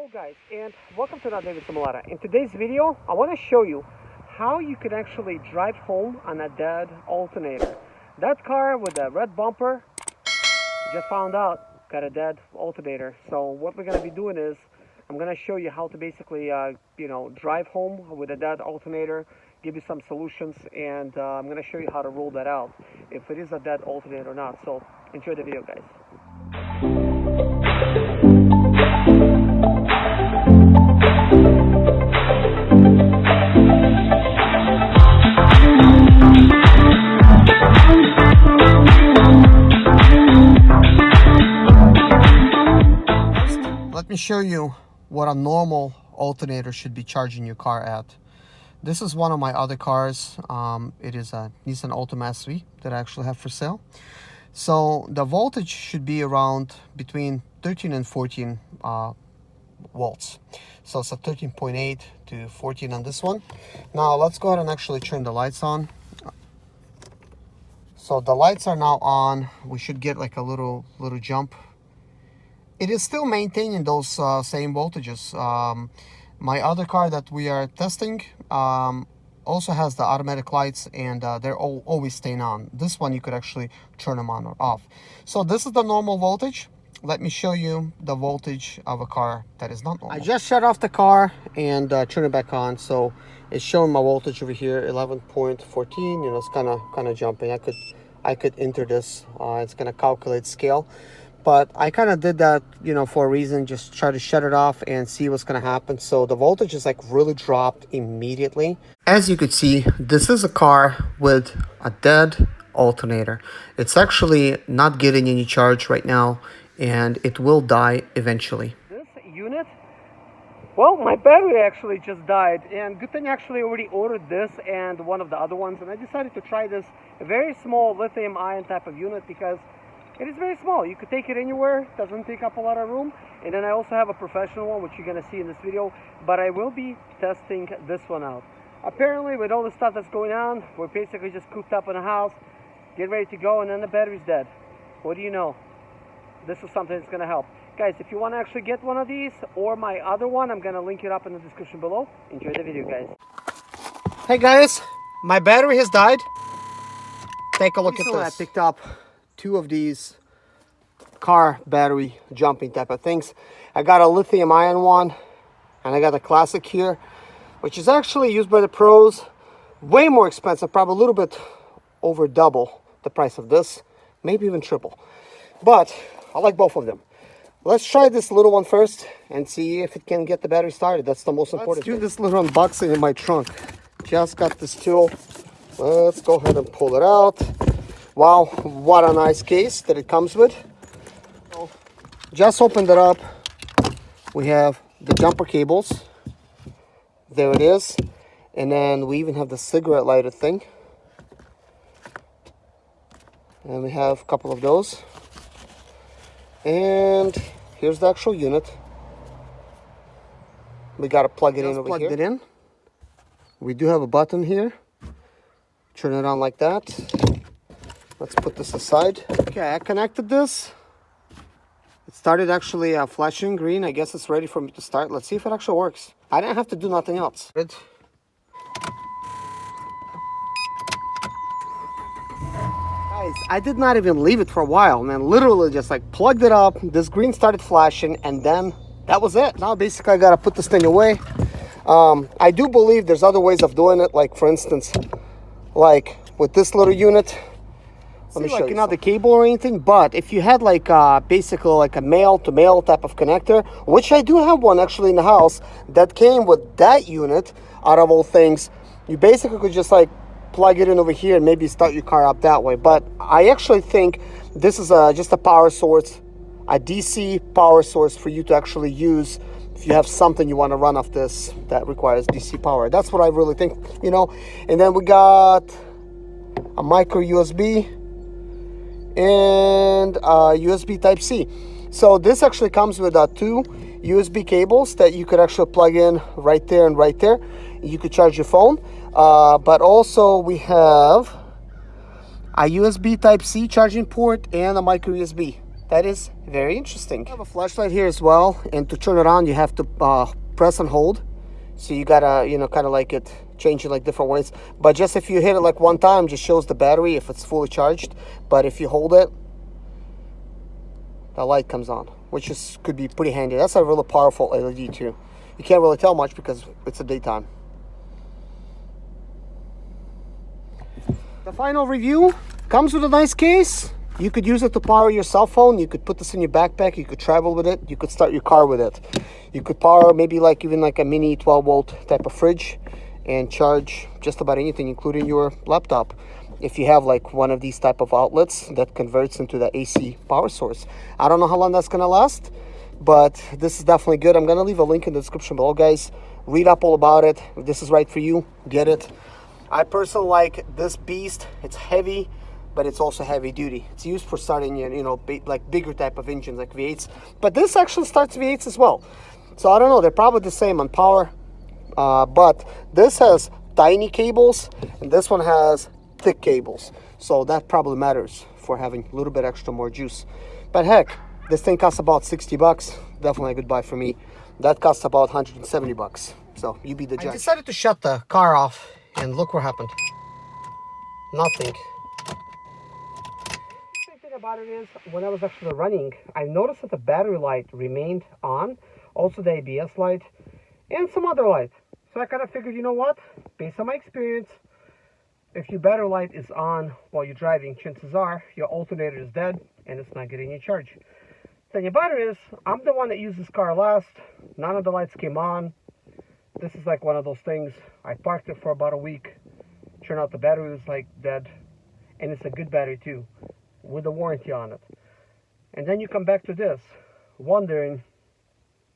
Hello guys, and welcome to another Serge Zimaleta. In today's video, I want to show you how you can actually drive home on a dead alternator. That car with the red bumper, just found out, got a dead alternator. So what we're going to be doing is, I'm going to show you how to basically, drive home with a dead alternator, give you some solutions, and I'm going to show you how to rule that out, if it is a dead alternator or not. So enjoy the video, guys. Let me show you what a normal alternator should be charging your car at. This is one of my other cars. It is a Nissan Altima SV that I actually have for sale. So the voltage should be around between 13 and 14 volts. So it's a 13.8 to 14 on this one. Now let's go ahead and actually turn the lights on. So the lights are now on. We should get like a little jump. It is still maintaining those same voltages. My other car that we are testing also has the automatic lights, and they're always staying on. This one you could actually turn them on or off. So this is the normal voltage. Let me show you the voltage of a car that is not normal. I just shut off the car and turn it back on. So it's showing my voltage over here, 11.14. You know, it's kind of jumping. I could enter this. It's gonna calculate scale. But I kind of did that, for a reason, just try to shut it off and see what's going to happen. So the voltage is like really dropped immediately. As you could see, this is a car with a dead alternator. It's actually not getting any charge right now, and it will die eventually. This unit, well, my battery actually just died, and good thing I actually already ordered this and one of the other ones, and I decided to try this very small lithium ion type of unit because it is very small. You could take it anywhere, doesn't take up a lot of room. And then I also have a professional one, which you're gonna see in this video, but I will be testing this one out. Apparently, with all the stuff that's going on, we're basically just cooped up in a house, get ready to go, and then the battery's dead. What do you know? This is something that's gonna help. Guys, if you wanna actually get one of these, or my other one, I'm gonna link it up in the description below. Enjoy the video, guys. Hey guys, my battery has died. Take a look at this. I picked up two of these car battery jumping type of things. I got a lithium ion one, and I got a classic here, which is actually used by the pros. Way more expensive, probably a little bit over double the price of this, maybe even triple. But I like both of them. Let's try this little one first and see if it can get the battery started. That's the most important thing. Let's do this little unboxing in my trunk. Just got this tool. Let's go ahead and pull it out. Wow, what a nice case that it comes with. Just opened it up. We have the jumper cables. There it is. And then we even have the cigarette lighter thing. And we have a couple of those. And here's the actual unit. We got to plug it in over here. Plugged it in. We do have a button here. Turn it on like that. Let's put this aside. Okay, I connected this. It started actually flashing green. I guess it's ready for me to start. Let's see if it actually works. I didn't have to do nothing else. Guys, I did not even leave it for a while, man. Literally just like plugged it up. This green started flashing, and then that was it. Now basically I gotta put this thing away. I do believe there's other ways of doing it. Like for instance, like with this little unit. Let me show you. Not the cable or anything, but if you had like basically like a male-to-male type of connector, which I do have one actually in the house that came with that unit, out of all things, you basically could just like plug it in over here and maybe start your car up that way. But I actually think this is just a power source, a DC power source for you to actually use if you have something you want to run off this that requires DC power. That's what I really think, And then we got a micro USB and USB Type-C. So this actually comes with two USB cables that you could actually plug in right there and right there. You could charge your phone, but also we have a USB Type-C charging port and a micro USB That is very interesting. I have a flashlight here as well, and to turn it on you have to press and hold. So you gotta, you know, kind of like it, change it like different ways. But just if you hit it like one time, just shows the battery if it's fully charged. But if you hold it, the light comes on, which is could be pretty handy. That's a really powerful LED too. You can't really tell much because it's a daytime. The final review comes with a nice case. You could use it to power your cell phone. You could put this in your backpack. You could travel with it. You could start your car with it. You could power maybe like even like a mini 12-volt type of fridge and charge just about anything, including your laptop, if you have like one of these type of outlets that converts into the AC power source. I don't know how long that's gonna last, but this is definitely good. I'm gonna leave a link in the description below, guys. Read up all about it. If this is right for you, get it. I personally like this beast. It's heavy, but it's also heavy duty. It's used for starting, you know, like bigger type of engines like V8s, but this actually starts V8s as well. So I don't know, they're probably the same on power, but this has tiny cables and this one has thick cables. So that probably matters for having a little bit extra more juice. But heck, this thing costs about 60 bucks. Definitely a good buy for me. That costs about 170 bucks. So you be the judge. I decided to shut the car off and look what happened. Nothing. About it is, when I was actually running, I noticed that the battery light remained on, also the ABS light and some other light. So I kind of figured, you know what, based on my experience, if your battery light is on while you're driving, chances are your alternator is dead and it's not getting any charge. The thing about it is, I'm the one that used this car last. None of the lights came on. This is like one of those things. I parked it for about a week. Turned out the battery was like dead, and it's a good battery too, with a warranty on it. And then you come back to this, wondering,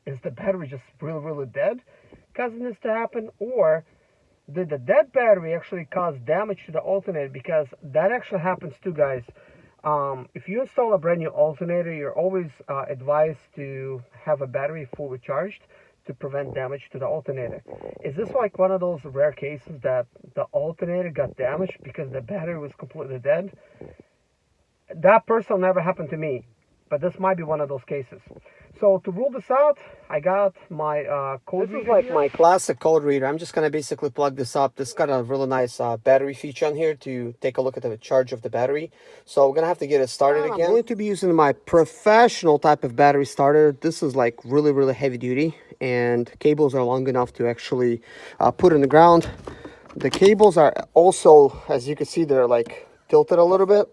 is the battery just really dead causing this to happen, or did the dead battery actually cause damage to the alternator? Because that actually happens too, guys. If you install a brand new alternator, you're always advised to have a battery fully charged to prevent damage to the alternator. Is this like one of those rare cases that the alternator got damaged because the battery was completely dead? That personally never happened to me, but this might be one of those cases. So to rule this out, I got my code reader. This is like my classic code reader. I'm just going to basically plug this up. This got a really nice battery feature on here to take a look at the charge of the battery. So we're going to have to get it started again. I'm going to be using my professional type of battery starter. This is like really heavy duty, and cables are long enough to actually put in the ground. The cables are also, as you can see, they're like tilted a little bit.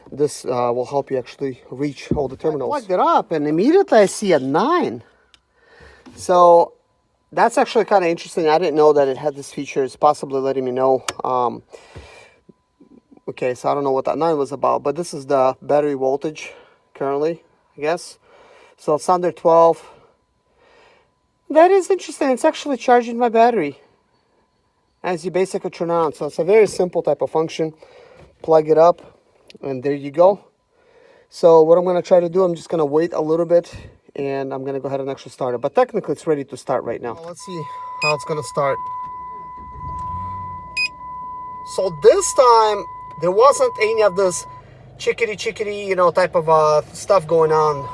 This will help you actually reach all the terminals. I plugged it up and immediately I see a 9. So that's actually kind of interesting. I didn't know that it had this feature. It's possibly letting me know. Okay, so I don't know what that 9 was about, but this is the battery voltage currently, I guess. So it's under 12. That is interesting. It's actually charging my battery as you basically turn on. So it's a very simple type of function. Plug it up. And there you go. So what I'm going to try to do, I'm just going to wait a little bit and I'm going to go ahead and actually start it. But technically it's ready to start right now. Well, let's see how it's going to start. So this time there wasn't any of this chickadee, you know, type of stuff going on.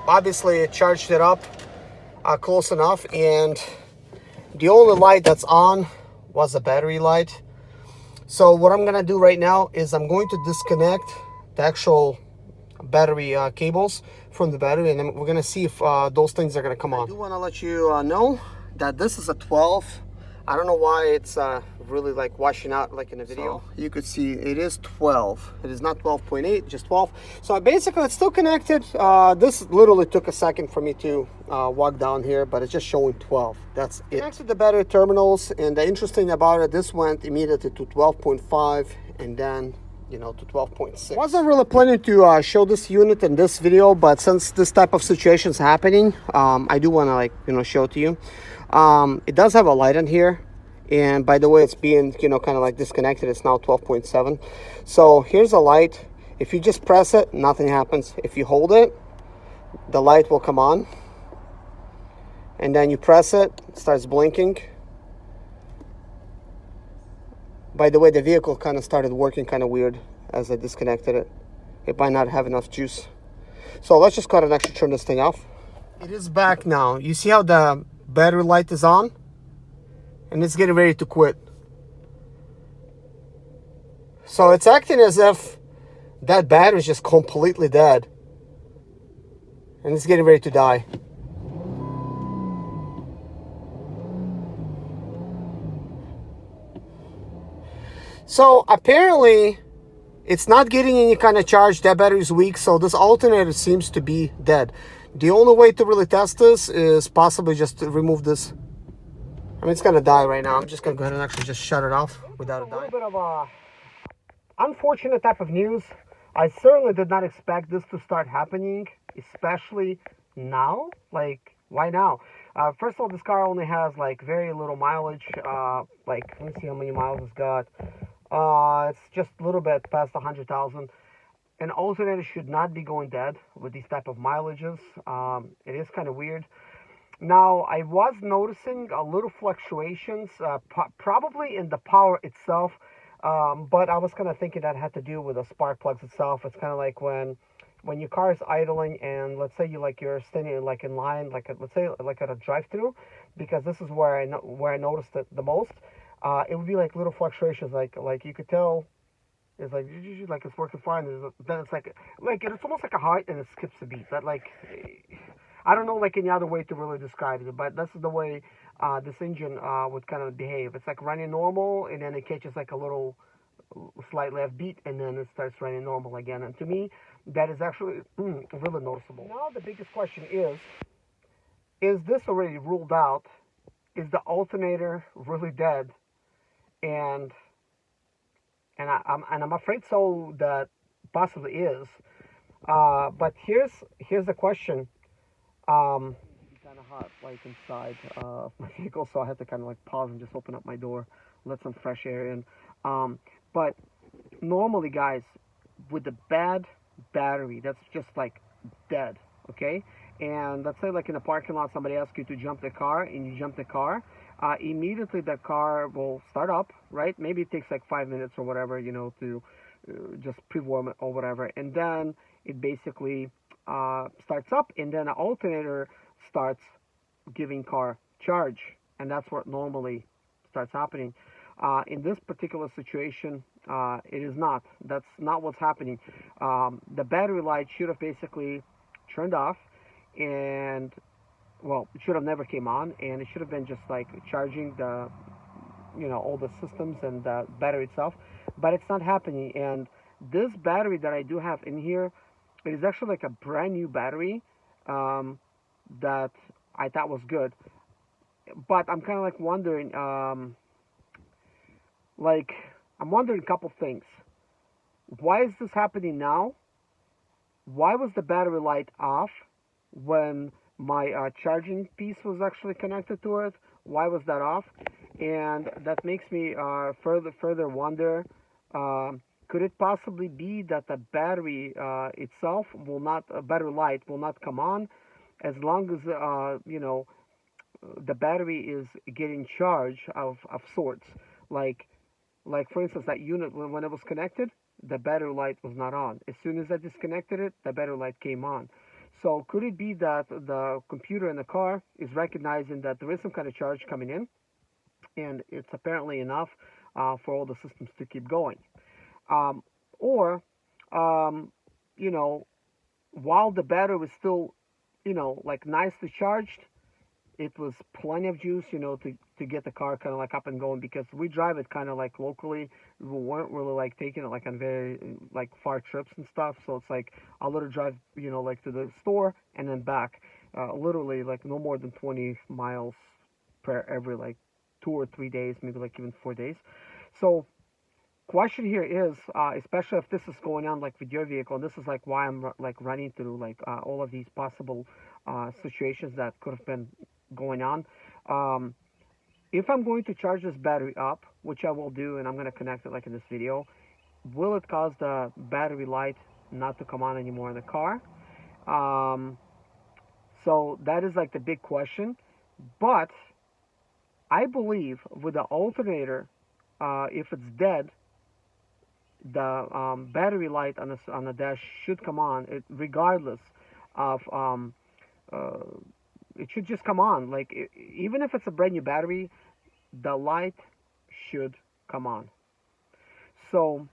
Obviously it charged it up close enough, and the only light that's on was the battery light. So what I'm gonna do right now is I'm going to disconnect the actual battery cables from the battery, and then we're gonna see if those things are gonna come on. I do want to let you know that this is a 12. I don't know why it's really like washing out like in the video. So you could see it is 12. It is not 12.8, just 12. So basically it's still connected. This literally took a second for me to walk down here, but it's just showing 12. That's it. Connected the battery terminals, and the interesting about it, this went immediately to 12.5 and then, you know, to 12.6. Wasn't really planning to show this unit in this video, but since this type of situation is happening, I do want to, like, you know, show it to you. It does have a light in here, and by the way, it's being, you know, kind of like disconnected. It's now 12.7. So here's a light. If you just press it, nothing happens. If you hold it, the light will come on, and then you press it, it starts blinking. By the way, the vehicle kind of started working kind of weird as I disconnected it. It might not have enough juice. So let's just go ahead and actually turn this thing off. It is back now. You see how the battery light is on? And it's getting ready to quit. So it's acting as if that battery is just completely dead. And it's getting ready to die. So apparently it's not getting any kind of charge. That battery is weak, so this alternator seems to be dead. The only way to really test this is possibly just to remove this. I mean, it's gonna die right now. I'm just gonna go ahead and actually just shut it off without it dying. A little bit of a unfortunate type of news. I certainly did not expect this to start happening, especially now. Like, why now? First of all, this car only has like very little mileage. Like, let me see how many miles it's got. It's just a little bit past 100,000. An alternator should not be going dead with these type of mileages. It is kind of weird. Now, I was noticing a little fluctuations, probably in the power itself, but I was kind of thinking that had to do with the spark plugs itself. It's kind of like when your car is idling, and let's say you're standing like in line, let's say like at a drive-through, because this is where I noticed it the most. It would be like little fluctuations, like you could tell. It's like it's working fine. Then it's like it's almost like a heart and it skips a beat. That like, I don't know like any other way to really describe it, but this is the way this engine would kind of behave. It's like running normal, and then it catches like a little slightly off beat, and then it starts running normal again. And to me, that is actually really noticeable. Now the biggest question is this already ruled out? Is the alternator really dead? And I'm afraid so that possibly is. But here's the question. It's kind of hot, like inside my vehicle, so I had to kind of like pause and just open up my door, let some fresh air in. But normally, guys, with the bad battery, that's just like dead, okay? And let's say like in a parking lot, somebody asks you to jump the car, and you jump the car. Immediately the car will start up, right? Maybe it takes like 5 minutes or whatever, you know, to just pre-warm it or whatever. And then it basically starts up, and then the alternator starts giving car charge. And that's what normally starts happening. In this particular situation, it is not. That's not what's happening. The battery light should have basically turned off, and well, it should have never came on, and it should have been just like charging the, you know, all the systems and the battery itself, but it's not happening. And this battery that I do have in here, it is actually like a brand new battery that I thought was good, but I'm kind of like wondering, I'm wondering a couple things. Why is this happening now? Why was the battery light off when my charging piece was actually connected to it? Why was that off? And that makes me further wonder, could it possibly be that the battery itself will not, battery light will not come on as long as, you know, the battery is getting charge of sorts. Like for instance, that unit, when it was connected, the battery light was not on. As soon as I disconnected it, the battery light came on. So could it be that the computer in the car is recognizing that there is some kind of charge coming in, and it's apparently enough for all the systems to keep going? Or, you know, while the battery was still, you know, like nicely charged, it was plenty of juice, you know, to get the car kind of like up and going, because we drive it kind of like locally. We weren't really like taking it like on very like far trips and stuff. So it's like a little drive, you know, like to the store and then back, literally like no more than 20 miles per every like 2 or 3 days, maybe like even 4 days. So question here is, especially if this is going on like with your vehicle, and this is like why I'm like running through like all of these possible situations that could have been going on. If I'm going to charge this battery up, which I will do, and I'm going to connect it like in this video, will it cause the battery light not to come on anymore in the car? So that is like the big question. But I believe with the alternator, if it's dead, the battery light on the dash should come on, regardless of it should just come on. Like even if it's a brand new battery, the light should come on. So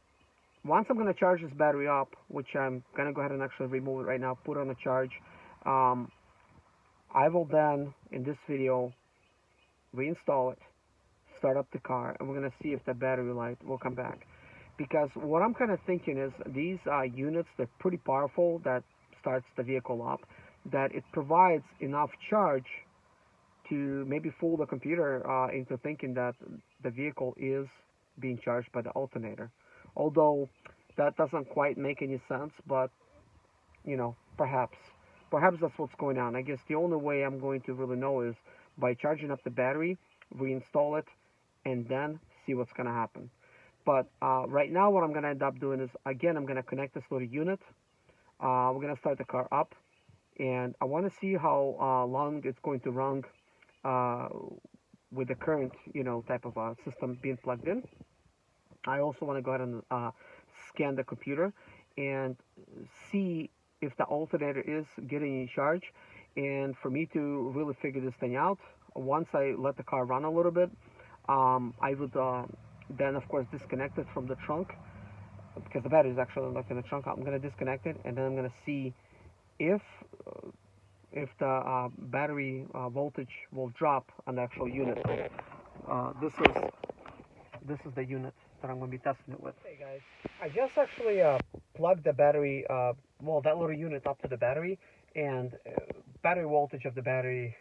once I'm gonna charge this battery up, which I'm gonna go ahead and actually remove it right now, put it on a charge, I will then in this video reinstall it, start up the car, and we're gonna see if the battery light will come back. Because what I'm kind of thinking is these units, they're pretty powerful, that starts the vehicle up, that it provides enough charge to maybe fool the computer into thinking that the vehicle is being charged by the alternator. Although that doesn't quite make any sense, but you know, perhaps that's what's going on. I guess the only way I'm going to really know is by charging up the battery, reinstall it, and then see what's going to happen. But right now what I'm going to end up doing is, again, I'm going to connect this little unit. We're going to start the car up, and I want to see how long it's going to run with the current, type of system being plugged in. I also want to go ahead and scan the computer and see if the alternator is getting in charge. And for me to really figure this thing out, once I let the car run a little bit, I would then, of course, disconnect it from the trunk, because the battery is actually not in the trunk. I'm going to disconnect it, and then I'm going to see if the battery voltage will drop on the actual unit. This is the unit that I'm going to be testing it with. Hey guys, I just actually plugged the battery, that little unit up to the battery, and battery voltage of the battery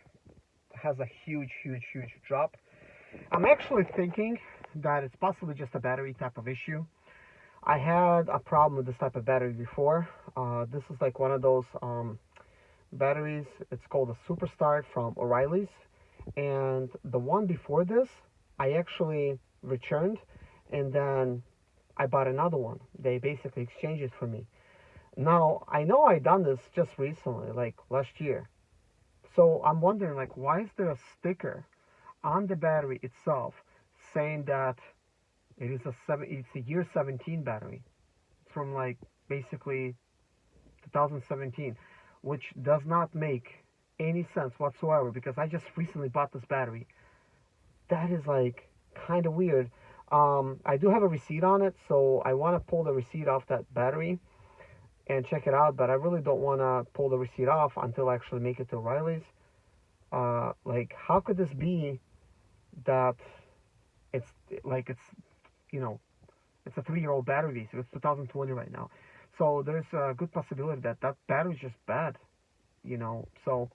has a huge drop. I'm actually thinking that it's possibly just a battery type of issue. I had a problem with this type of battery before. This is like one of those batteries. It's called a Superstart from O'Reilly's, and the one before this I actually returned, and then I bought another one. They basically exchanged it for me. Now I know I done this just recently, like last year. So I'm wondering, like, why is there a sticker on the battery itself saying that it's a year 17 battery? It's from like basically 2017, which does not make any sense whatsoever, because I just recently bought this battery. That is like kind of weird. I do have a receipt on it, so I want to pull the receipt off that battery and check it out, but I really don't want to pull the receipt off until I actually make it to O'Reilly's. Like, how could this be that it's a 3-year-old battery? So it's 2020 right now, so there's a good possibility that that battery is just bad, so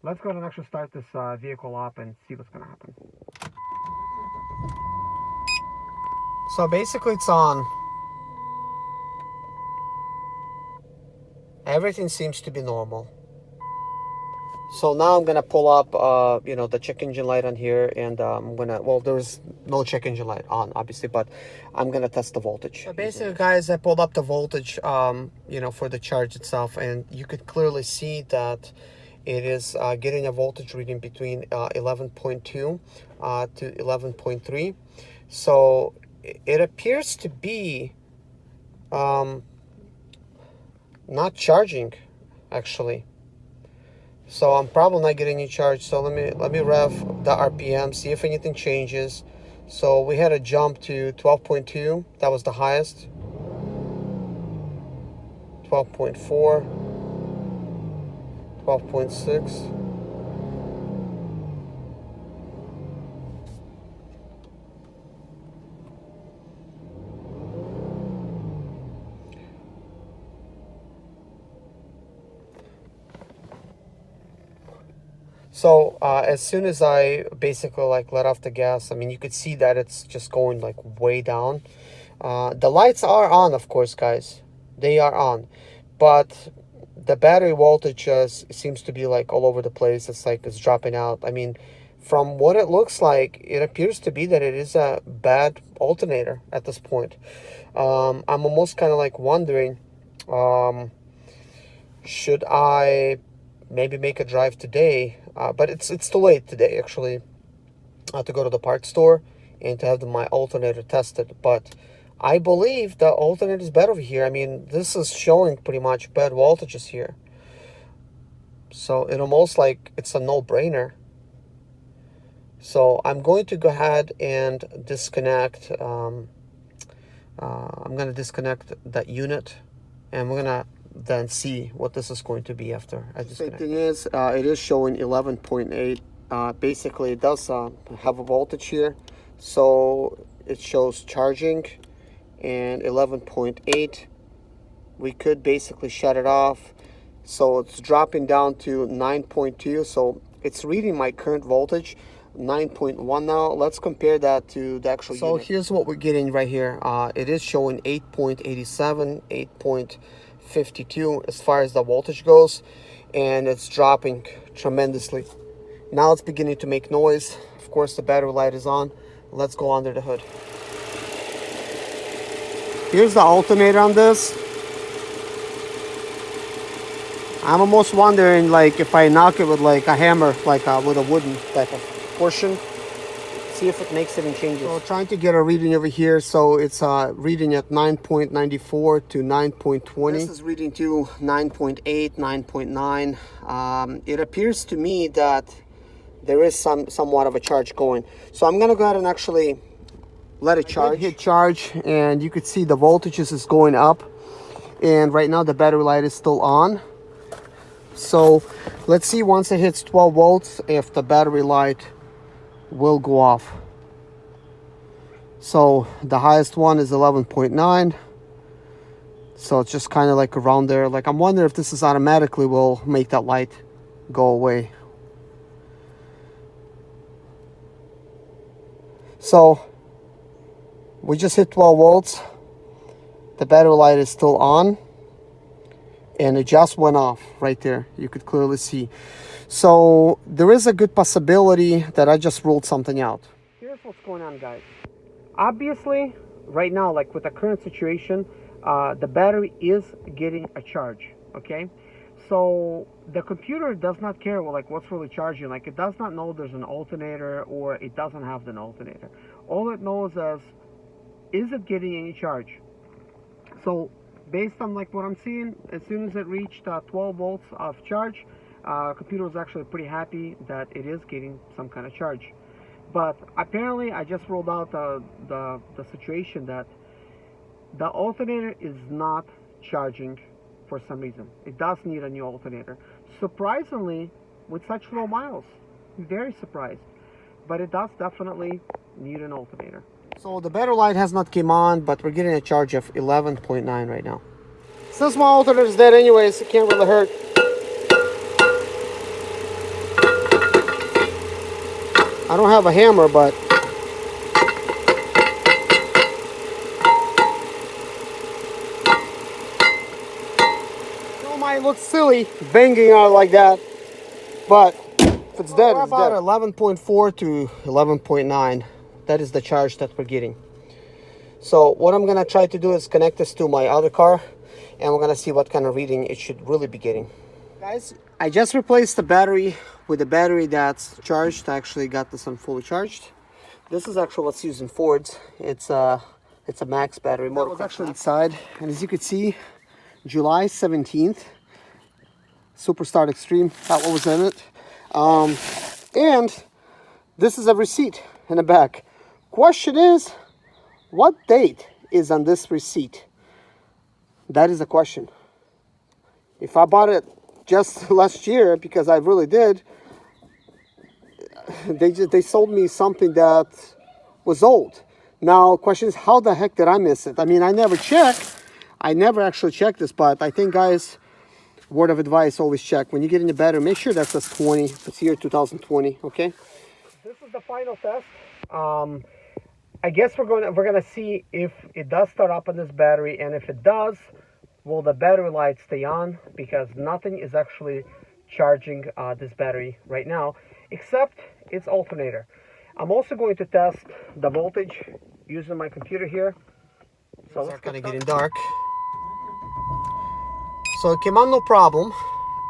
let's go ahead and actually start this vehicle up and see what's gonna happen. So basically it's on. Everything seems to be normal. So now I'm gonna pull up, the check engine light on here, and I'm gonna, there's no check engine light on, obviously, but I'm gonna test the voltage. So basically, guys, I pulled up the voltage, for the charge itself, and you could clearly see that it is getting a voltage reading between 11.2 to 11.3. So it appears to be not charging, actually. So I'm probably not getting any charge. So let me rev the RPM, see if anything changes. So we had a jump to 12.2. That was the highest. 12.4. 12.6. So as soon as I basically let off the gas, I mean, you could see that it's just going like way down. The lights are on, of course, guys. They are on, but the battery voltage seems to be like all over the place. It's like it's dropping out. I mean, from what it looks like, it appears to be that it is a bad alternator at this point. I'm almost kind of like wondering, should I maybe make a drive today? But it's too late today, actually, to go to the parts store and to have my alternator tested. But I believe the alternator is better over here. I mean, this is showing pretty much bad voltages here. So it almost like it's a no-brainer. So I'm going to go ahead and disconnect. I'm going to disconnect that unit, and we're going to then see what this is going to be after I disconnect. The thing is, it is showing 11.8. Basically, it does have a voltage here. So it shows charging and 11.8. We could basically shut it off. So it's dropping down to 9.2. So it's reading my current voltage, 9.1 now. Let's compare that to the actual unit. Here's what we're getting right here. It is showing 8.87, 8.52 as far as the voltage goes, and it's dropping tremendously. Now it's beginning to make noise. Of course, the battery light is on. Let's go under the hood. Here's the alternator on this. I'm almost wondering, like, if I knock it with like a hammer, like with a wooden type of portion, see if it makes any changes. So trying to get a reading over here. So it's reading at 9.94 to 9.20. This is reading to 9.8, 9.9. It appears to me that there is somewhat of a charge going. So I'm gonna go ahead and actually let it charge. Hit charge, and you could see the voltages is going up. And right now the battery light is still on. So let's see once it hits 12 volts if the battery light will go off. So the highest one is 11.9. So it's just kind of like around there. Like, I'm wondering if this is automatically will make that light go away. So we just hit 12 volts. The battery light is still on. And it just went off right there. You could clearly see. So there is a good possibility that I just ruled something out. Here's what's going on, guys. Obviously, right now, like with the current situation, the battery is getting a charge, okay? So the computer does not care, well, like what's really charging. Like, it does not know there's an alternator or it doesn't have an alternator. All it knows is it getting any charge? So based on like what I'm seeing, as soon as it reached 12 volts of charge, computer was actually pretty happy that it is getting some kind of charge. But apparently I just rolled out the situation that the alternator is not charging for some reason. It does need a new alternator. Surprisingly, with such low miles, very surprised. But it does definitely need an alternator. So the battery light has not came on, but we're getting a charge of 11.9 right now. Since my alternator is dead anyways, it can't really hurt. I don't have a hammer, but it might look silly banging out like that, but if it's dead, it's about 11.4 to 11.9. That is the charge that we're getting. So what I'm gonna try to do is connect this to my other car, and we're gonna see what kind of reading it should really be getting. Guys, I just replaced the battery with a battery that's charged. I actually got this one fully charged. This is actually what's used in Fords. It's a max battery. That was actually inside, and as you can see, July 17th, Superstart Extreme. That what was in it. And this is a receipt in the back. Question is, what date is on this receipt? That is the question. If I bought it just last year, because I really did, they sold me something that was old. Now, question is, how the heck did I miss it? I mean, I never check. I never actually checked this, but I think, guys, word of advice, always check. When you get in the battery, make sure that says 20. It's year 2020, okay? This is the final test. I guess we're gonna see if it does start up on this battery, and if it does, will the battery light stay on? Because nothing is actually charging this battery right now, except its alternator. I'm also going to test the voltage using my computer here. So it's kind of getting dark. So it came on no problem.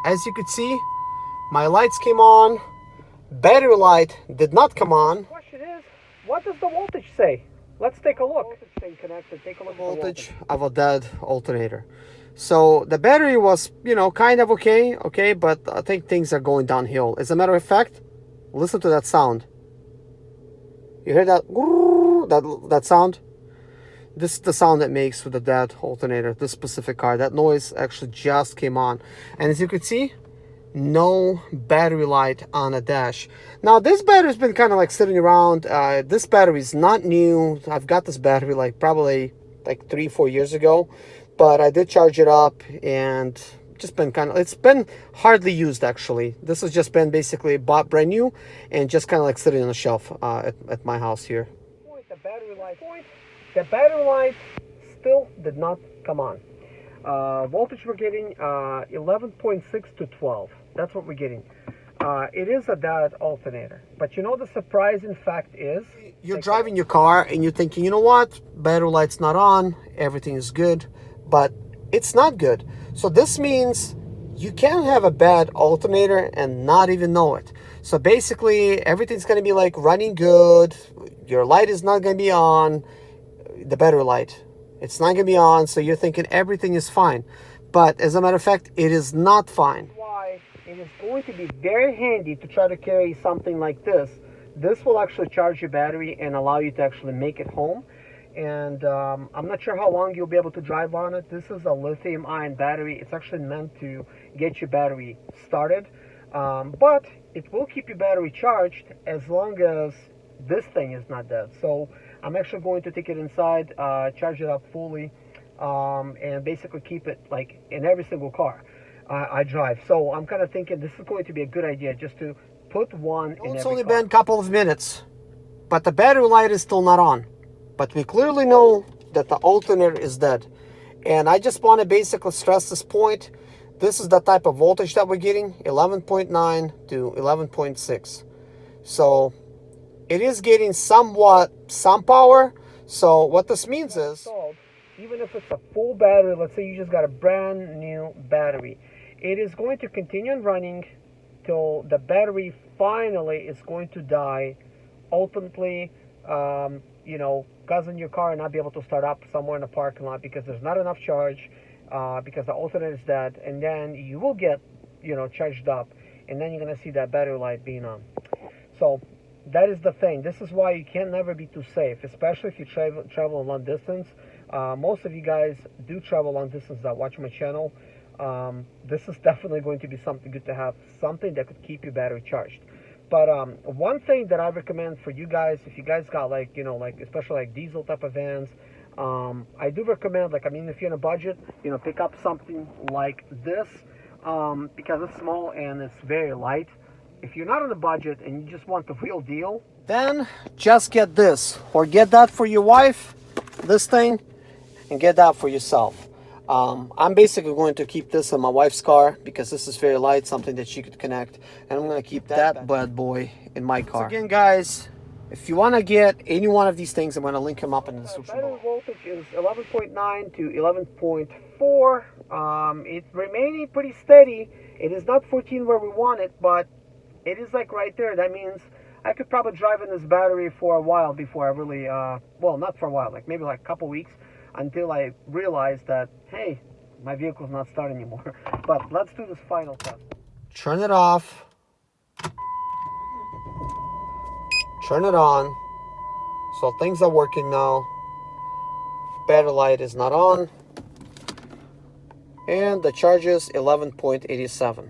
As you could see, my lights came on. Battery light did not come on. The question is, what does the voltage say? Let's take a look. Voltage staying connected. Take a look. Voltage of a dead alternator. So the battery was, you know, kind of okay, but I think things are going downhill. As a matter of fact, listen to that sound. You hear that? That sound? This is the sound it makes with the dead alternator, this specific car. That noise actually just came on. And as you can see, no battery light on the dash. Now this battery's been kind of like sitting around. This battery is not new. I've got this battery like probably like 3-4 years ago, but I did charge it up and just been kind of, it's been hardly used actually. This has just been basically bought brand new and just kind of like sitting on the shelf at my house here. The battery light still did not come on. Voltage we're getting 11.6 to 12. That's what we're getting. It is a dead alternator. But you know the surprising fact is, you're driving your car and you're thinking, you know what, battery light's not on, everything is good, but it's not good. So this means you can have a bad alternator and not even know it. So basically everything's going to be like running good, your light is not going to be on, the battery light, it's not going to be on, so you're thinking everything is fine. But as a matter of fact, it is not fine. Why it is going to be very handy to try to carry something like this. This will actually charge your battery and allow you to actually make it home. And I'm not sure how long you'll be able to drive on it. This is a lithium-ion battery. It's actually meant to get your battery started. But it will keep your battery charged as long as this thing is not dead. So I'm actually going to take it inside, charge it up fully, and basically keep it like in every single car I drive. So I'm kind of thinking this is going to be a good idea, just to put one in every car. It's only been a couple of minutes, but the battery light is still not on. But we clearly know that the alternator is dead. And I just want to basically stress this point. This is the type of voltage that we're getting, 11.9 to 11.6. So it is getting some power. So what this means is, even if it's a full battery, let's say you just got a brand new battery, it is going to continue on running till the battery finally is going to die, ultimately, you know, causing your car not be able to start up somewhere in the parking lot because there's not enough charge, because the alternator is dead, and then you will get, you know, charged up, and then you're going to see that battery light being on. So that is the thing. This is why you can never be too safe, especially if you travel a long distance. Most of you guys do travel long distance that watch my channel. This is definitely going to be something good to have, something that could keep your battery charged. But one thing that I recommend for you guys, if you guys got like, you know, like especially like diesel type of vans, I do recommend, like, I mean, if you're in a budget, you know, pick up something like this, because it's small and it's very light. If you're not on a budget and you just want the real deal, then just get this, or get that for your wife, this thing, and get that for yourself. I'm basically going to keep this in my wife's car because this is very light, something that she could connect, and I'm going to keep that bad boy in my car. So again, guys, if you want to get any one of these things, I'm going to link them up in the description below. Battery voltage is 11.9 to 11.4. It's remaining pretty steady. It is not 14 where we want it, but it is like right there. That means I could probably drive in this battery for a while before I really, well, not for a while, like maybe like a couple weeks, until I realize that, hey, my vehicle's not starting anymore. But let's do this final test. Turn it off. Turn it on. So things are working now. Battery light is not on. And the charge is 11.87.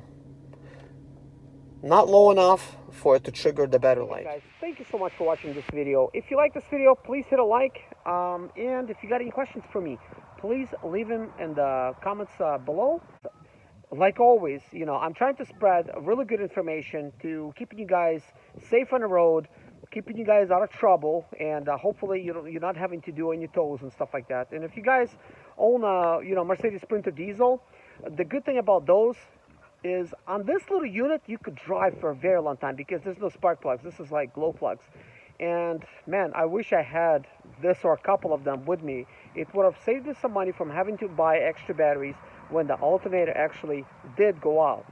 Not low enough for it to trigger the battery light. Guys, thank you so much for watching this video. If you like this video, please hit a like. And if you got any questions for me, please leave them in the comments below. Like always, you know, I'm trying to spread really good information to keeping you guys safe on the road, keeping you guys out of trouble, and hopefully you're not having to do on your toes and stuff like that. And if you guys own a, you know, Mercedes Sprinter diesel, the good thing about those is on this little unit you could drive for a very long time because there's no spark plugs. This is like glow plugs. And man, I wish I had this or a couple of them with me. It would have saved us some money from having to buy extra batteries when the alternator actually did go out.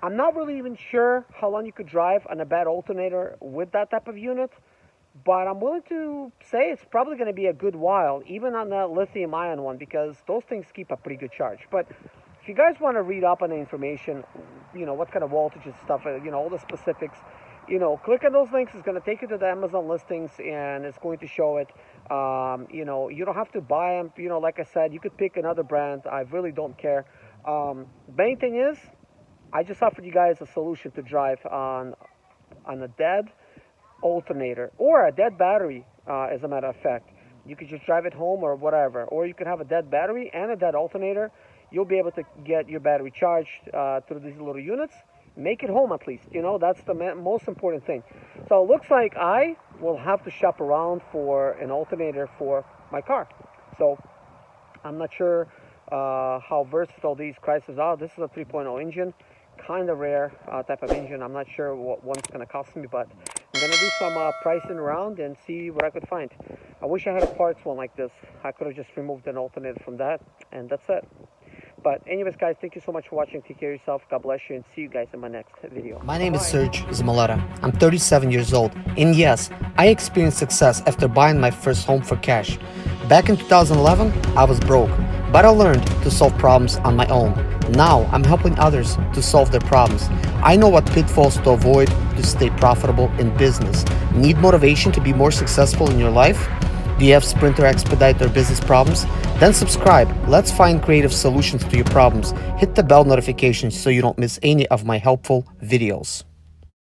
I'm not really even sure how long you could drive on a bad alternator with that type of unit. but I'm willing to say it's probably going to be a good while, even on that lithium-ion one, because those things keep a pretty good charge. But if you guys want to read up on the information, what kind of voltage and stuff, all the specifics, click on those links. It's going to take you to the Amazon listings, and it's going to show it. You don't have to buy them. Like I said, you could pick another brand. I really don't care. Main thing is, I just offered you guys a solution to drive on a dead alternator or a dead battery, as a matter of fact. You could just drive it home or whatever, or you could have a dead battery and a dead alternator. You'll be able to get your battery charged through these little units. Make it home at least. That's the most important thing. So it looks like I will have to shop around for an alternator for my car. So I'm not sure how versatile these Chryslers are. This is a 3.0 engine, kind of rare type of engine. I'm not sure what one's going to cost me, but I'm going to do some pricing around and see what I could find. I wish I had a parts one like this. I could have just removed an alternator from that, and that's it. But anyways, guys, thank you so much for watching. Take care of yourself. God bless you, and see you guys in my next video. My name is Serge Zimaleta. I'm 37 years old, and yes, I experienced success after buying my first home for cash. Back in 2011, I was broke, but I learned to solve problems on my own. Now, I'm helping others to solve their problems. I know what pitfalls to avoid to stay profitable in business. Need motivation to be more successful in your life? Do you have Sprinter expedite or business problems? Then subscribe. Let's find creative solutions to your problems. Hit the bell notification so you don't miss any of my helpful videos.